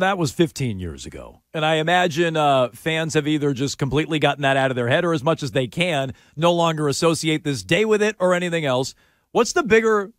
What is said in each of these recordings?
That was 15 years ago. And I imagine fans have either just completely gotten that out of their head or as much as they can no longer associate this day with it or anything else. What's the bigger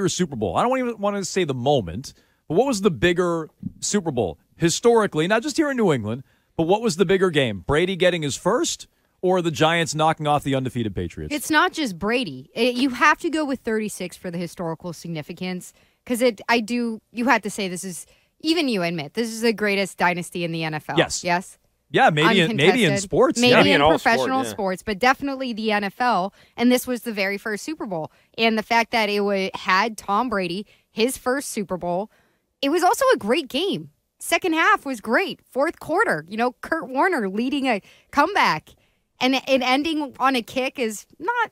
Super Bowl? I don't even want to say the moment, but what was the bigger Super Bowl historically, not just here in New England, but what was the bigger game? Brady getting his first or the Giants knocking off the undefeated Patriots? It's not just Brady. You have to go with 36 for the historical significance because you have to say this is, even you admit, this is the greatest dynasty in the NFL. Yes. Yes? Yeah, maybe in sports. Maybe yeah. in professional sports, but definitely the NFL. And this was the very first Super Bowl. And the fact that it had Tom Brady, his first Super Bowl, it was also a great game. Second half was great. Fourth quarter, Kurt Warner leading a comeback. And it ending on a kick is not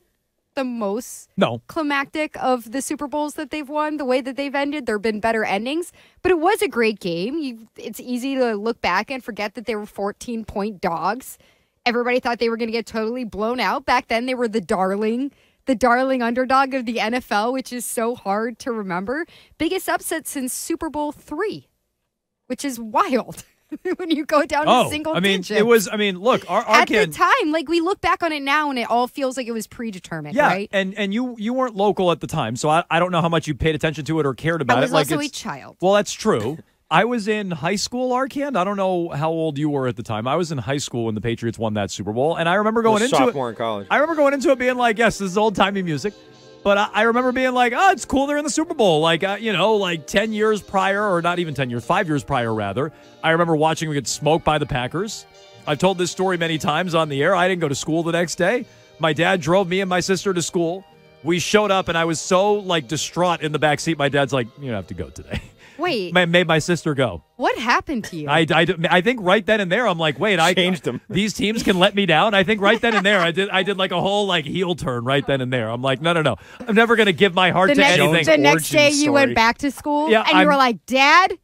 the most climactic of the Super Bowls that they've won. The way that they've ended, there have been better endings. But it was a great game. It's easy to look back and forget that they were 14-point dogs. Everybody thought they were going to get totally blown out. Back then, they were the darling underdog of the NFL, which is so hard to remember. Biggest upset since Super Bowl III, which is wild. When you go down to single digits. Look, at the time, we look back on it now and it all feels like it was predetermined, right? And you weren't local at the time, so I don't know how much you paid attention to it or cared about it. I was also a child. Well, that's true. I was in high school, Arcand. I don't know how old you were at the time. I was in high school when the Patriots won that Super Bowl, and I remember going into sophomore in college. I remember going into it being like, yes, this is old-timey music. But I remember being like, oh, it's cool they're in the Super Bowl. 10 years prior, or not even 10 years, 5 years prior, rather. I remember watching them get smoked by the Packers. I've told this story many times on the air. I didn't go to school the next day. My dad drove me and my sister to school. We showed up, and I was so, distraught in the back seat. My dad's like, you don't have to go today. Wait. Made my sister go. What happened to you? I think right then and there, I'm like, wait, I changed them. These teams can let me down. I think right then and there, I did a whole heel turn right then and there. I'm like, no. I'm never going to give my heart to anything. The next day you went back to school and you were like, Dad,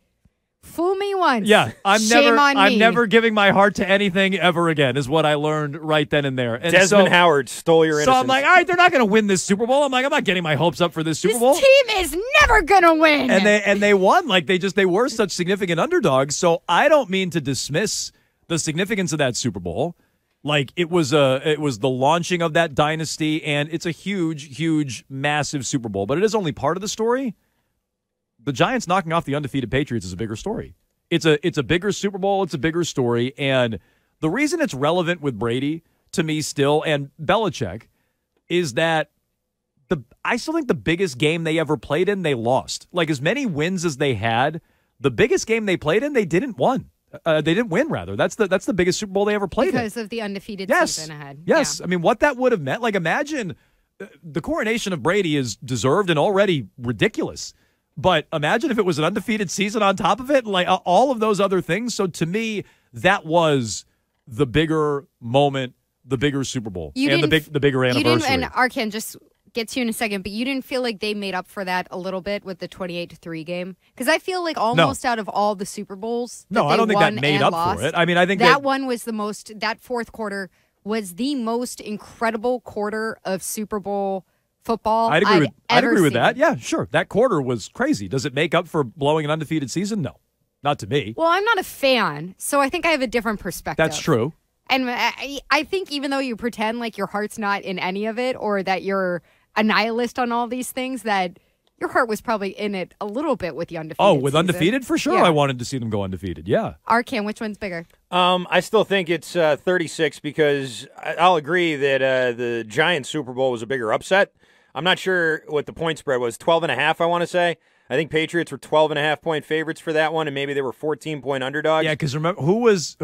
fool me once. Yeah, I'm me. never giving my heart to anything ever again is what I learned right then and there. And Desmond Howard stole your innocence. So I'm like, all right, they're not going to win this Super Bowl. I'm not getting my hopes up for this Super Bowl. This team is never going to win. And they won. They were such significant underdogs. So I don't mean to dismiss the significance of that Super Bowl. It was the launching of that dynasty, and it's a huge, huge, massive Super Bowl. But it is only part of the story. The Giants knocking off the undefeated Patriots is a bigger story. It's a bigger Super Bowl. It's a bigger story. And the reason it's relevant with Brady to me still and Belichick is that I still think the biggest game they ever played in, they lost. As many wins as they had, the biggest game they played in, they didn't win. They didn't win, rather. That's the biggest Super Bowl they ever played because of the undefeated season ahead. Yes. Yeah. I mean, what that would have meant. Imagine the coronation of Brady is deserved and already ridiculous. But imagine if it was an undefeated season on top of it, all of those other things. So to me, that was the bigger moment, the bigger Super Bowl, and the bigger anniversary. And Arkan just gets you in a second, but you didn't feel like they made up for that a little bit with the 28-3 game? Because I feel like almost out of all the Super Bowls, I don't think that made up for it. I mean, I think that one was the most. That fourth quarter was the most incredible quarter of Super Bowl football I'd agree with that. Yeah, sure. That quarter was crazy. Does it make up for blowing an undefeated season? No, not to me. Well, I'm not a fan, so I think I have a different perspective. That's true. And I think even though you pretend like your heart's not in any of it or that you're a nihilist on all these things, that your heart was probably in it a little bit with the undefeated season. Undefeated? For sure. Yeah. I wanted to see them go undefeated. Yeah. Arkan, which one's bigger? I still think it's 36 because I'll agree that the Giants Super Bowl was a bigger upset. I'm not sure what the point spread was. 12.5, I want to say. I think Patriots were 12.5-point favorites for that one, and maybe they were 14-point underdogs. Yeah, because remember, was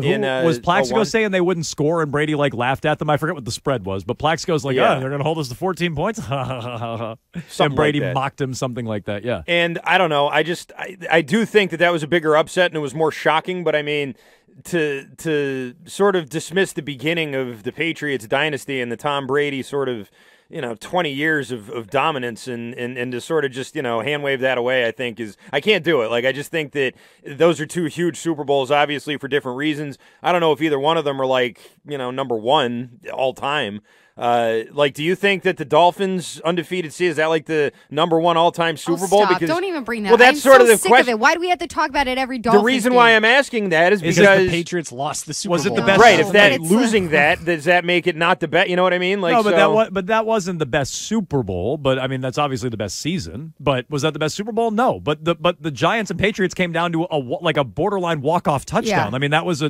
Plaxico saying they wouldn't score, and Brady laughed at them? I forget what the spread was, but Plaxico's they're going to hold us to 14 points? And Brady mocked him, something like that, yeah. And I don't know. I do think that was a bigger upset, and it was more shocking, but I mean, to sort of dismiss the beginning of the Patriots dynasty and the Tom Brady sort of 20 years of dominance and to sort of just, hand wave that away, I think I can't do it. I just think that those are two huge Super Bowls, obviously for different reasons. I don't know if either one of them are number one all time. Like, do you think that the Dolphins' undefeated season, is that like the number one all-time Super Bowl? Stop. Because Don't even bring that well, up. that's I'm sort of so the sick question. of it. Why do we have to talk about it every Dolphins The reason game? why I'm asking that is Because because the Patriots lost the Super Was it Bowl. the best? right. If No, that but it's, losing that, does that make it not the best? You know what I mean? Like, No, but so, that wasn't the best Super Bowl. But I mean, that's obviously the best season. But was that the best Super Bowl? No. But the Giants and Patriots came down to a borderline walk-off touchdown. Yeah. I mean, that was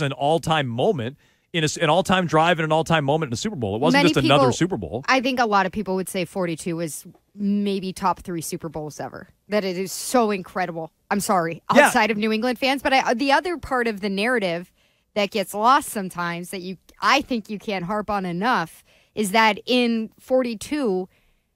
an all-time moment in an all-time drive and an all-time moment in a Super Bowl. It wasn't Many just another people- Super Bowl. I think a lot of people would say 42 was maybe top 3 Super Bowls ever. That it is so incredible. I'm sorry, Yeah. outside of New England fans, but the other part of the narrative that gets lost sometimes that I think you can't harp on enough is that in 42,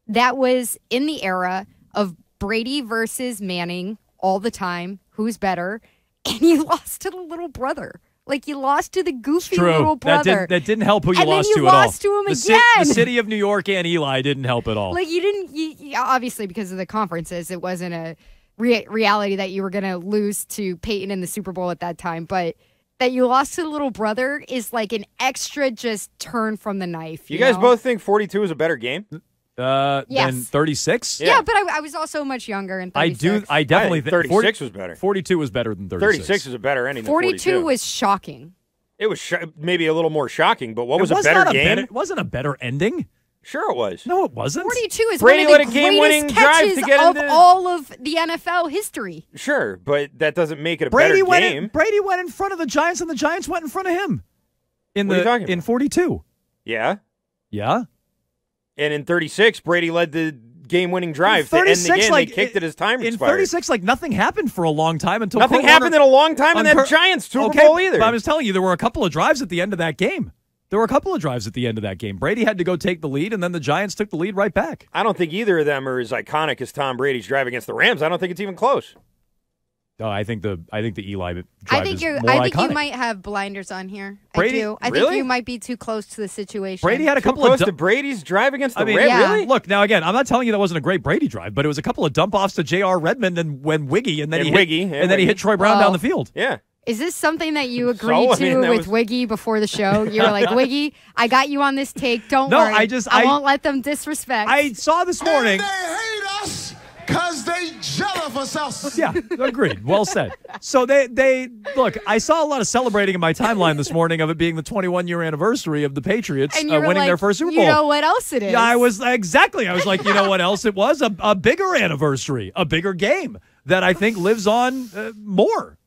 that was in the era of Brady versus Manning all the time. Who's better? And you lost to the little brother. Like, you lost to the goofy little brother. That didn't help who you And then lost you to lost at all. to him the again. The city of New York and Eli didn't help at all. Like, you obviously, because of the conferences, it wasn't a reality that you were going to lose to Peyton in the Super Bowl at that time. But that you lost to the little brother is like an extra just turn from the knife. you guys know? both think 42 is a better game? Yes. Than 36? Yeah, but I was also much younger in 36. I definitely I think think 36 was better. 42 was better than 36. 36 was a better ending than 42 was shocking. It was maybe a little more shocking, but what was It a better not game? It wasn't a better ending. Sure it was. No, it wasn't. 42 is Brady one led of a the game-winning greatest drive catches to get of into- all of the NFL history. Sure, but that doesn't make it a Brady better game. Brady went in front of the Giants, and the Giants went in front of him. What are you talking In about? 42. Yeah. Yeah. And in 36, Brady led the game-winning drive to end the 36, game. like, They kicked it as time In expired. 36, like, nothing happened for a long time until Nothing Kurt happened Warner, in a long time in that Kurt- Giants Super okay, Bowl either. But I was telling you, there were a couple of drives at the end of that game. Brady had to go take the lead, and then the Giants took the lead right back. I don't think either of them are as iconic as Tom Brady's drive against the Rams. I don't think it's even close. Oh, I think the Eli drive I think is you more iconic. might have blinders on here. Brady- I do. I think Really? you might be too close to the situation. Brady had a Too couple close of to Brady's drive against the I mean, Rams? yeah. Really? Look, now again, I'm not telling you that wasn't a great Brady drive, but it was a couple of dump offs to J.R. Redmond and Wiggy, and then And he Wiggy. hit Troy Brown Well, down the field. Yeah. Is this something that you So, agreed I mean, to that with was- Wiggy before the show? You were like, Wiggy, I got you on this take. Don't No, worry. I won't let them disrespect. I saw this morning. They hate us because they jealous of us. Yeah, agreed. Well said. So they look. I saw a lot of celebrating in my timeline this morning of it being the 21-year anniversary of the Patriots and you were winning like, their first Super Bowl. You know what else it is? Yeah, I was like, you know what else it was? A bigger anniversary, a bigger game that I think lives on more.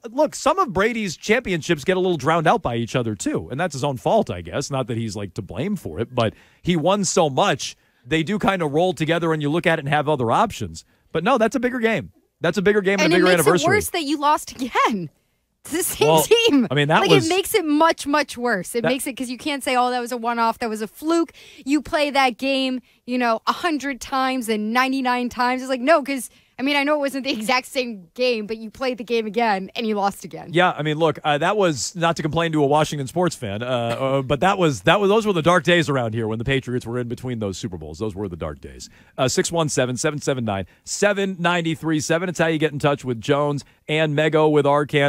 Look, some of Brady's championships get a little drowned out by each other too, and that's his own fault, I guess. Not that he's like to blame for it, but he won so much. They do kind of roll together, and you look at it and have other options. But no, that's a bigger game. That's a bigger game and a bigger it makes anniversary. it worse that you lost again. It's the same Well, team. I mean, that like was- it makes it much, much worse. It makes it because you can't say, "Oh, that was a one-off. That was a fluke." You play that game, 100 times and 99 times. It's like no, because I mean, I know it wasn't the exact same game, but you played the game again and you lost again. Yeah, I mean, look, that was not to complain to a Washington sports fan, but those were the dark days around here when the Patriots were in between those Super Bowls. Those were the dark days. 617-779-7937. It's how you get in touch with Jones and Mego with Arcan.